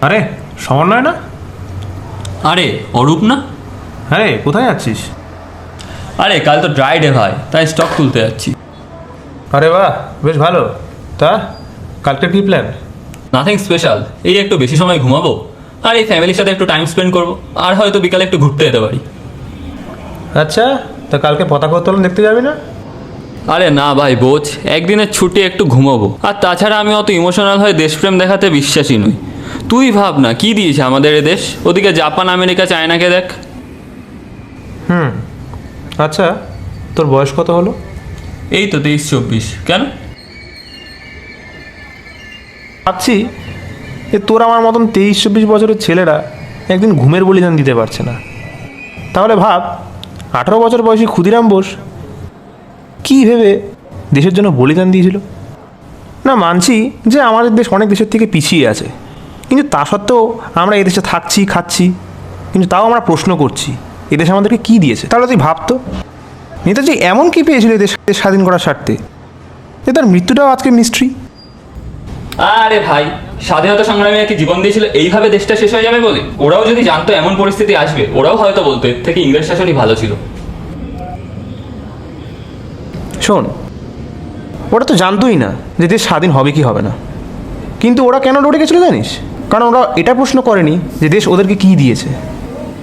আরে সমন্বয় না? আরে অরূপ না? আরে কোথায় যাচ্ছিস? আরে কাল তো ড্রাই ডে ভাই, তাই স্টক তুলতে যাচ্ছি। আরে বাহ, বেশ ভালো। তা কালকে কী প্ল্যান? নাথিং স্পেশাল, এই একটু বেশি সময় ঘুমাবো আর এই ফ্যামিলির সাথে একটু টাইম স্পেন্ড করবো, আর হয়তো বিকালে একটু ঘুরতে যেতে পারি। আচ্ছা, তা কালকে পতাকা উত্তোলন দেখতে যাবি না? আরে না ভাই বোঝ, একদিনের ছুটি একটু ঘুমাবো। আর তাছাড়া আমি অত ইমোশনাল হয়ে দেশপ্রেম দেখাতে বিশ্বাসী নই। তুই ভাব না কি দিয়েছে আমাদের এ দেশ, ওদিকে জাপান আমেরিকা চায়নাকে দেখ। আচ্ছা, তোর বয়স কত হলো? এই তো 23-24। কেন? ভাবছি যে তোর আমার মতন 23-24 বছরের ছেলেরা একদিন ঘুমের বলিদান দিতে পারছে না। তাহলে ভাব 18 বছর বয়সী ক্ষুদিরাম বোস কী ভেবে দেশের জন্য বলিদান দিয়েছিল। না, মানছি যে আমাদের দেশ অনেক দেশের থেকে পিছিয়ে আছে, কিন্তু তা সত্ত্বেও আমরা এদেশে থাকছি খাচ্ছি, কিন্তু তাও আমরা প্রশ্ন করছি এদেশ আমাদেরকে কী দিয়েছে। তাহলে তুই ভাবতো নেতাজি এমন কী পেয়েছিল দেশ স্বাধীন করার স্বার্থে যে তার মৃত্যুটাও আজকে মিস্ট্রি। আরে ভাই, স্বাধীনতা সংগ্রামীরা কি জীবন দিয়েছিল এইভাবে দেশটা শেষ হয়ে যাবে বলে? ওরাও যদি জানতো এমন পরিস্থিতি আসবে, ওরাও হয়তো বলতো এর থেকে ইংরেজ শাসনই ভালো ছিল। শোন, ওরা তো জানতোই না যে দেশ স্বাধীন হবে কি হবে না, কিন্তু ওরা কেন লড়ে গেছিলো জানিস? কারণ ওরা এটা প্রশ্ন করেনি যে দেশ ওদেরকে কী দিয়েছে,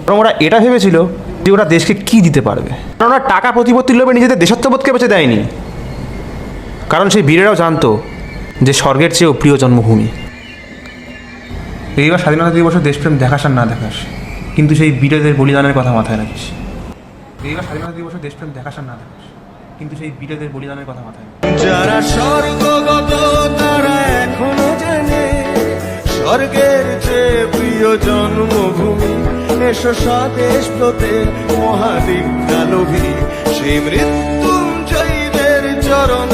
কারণ ওরা এটা ভেবেছিল যে ওরা দেশকে কী দিতে পারবে। কারণ ওরা টাকা প্রতিপত্তির লোভে নিজেদের দেশাত্মবোধকে বেঁচে দেয়নি, কারণ সেই বীরেরাও জানতো যে স্বর্গের চেয়েও প্রিয় জন্মভূমি। এইবার স্বাধীনতা দিবসে দেশপ্রেম দেখাস আর না দেখাস, কিন্তু সেই বীরদের বলিদানের কথা মাথায় রাখিস। এইবার স্বাধীনতা দিবসে দেশপ্রেম দেখাস আর না দেখাস, কিন্তু সেই বীরদের বলিদানের কথা মাথায় রাখিস। যারা স্বর্গগত তারা এখনো জানে স্বর্গের চেয়ে প্রিয় জন্মভূমি। এসো স্বদেশ ব্রতে মহাদীপ গালভী, সেই মৃত্যুঞ্জয়ীদের চরণ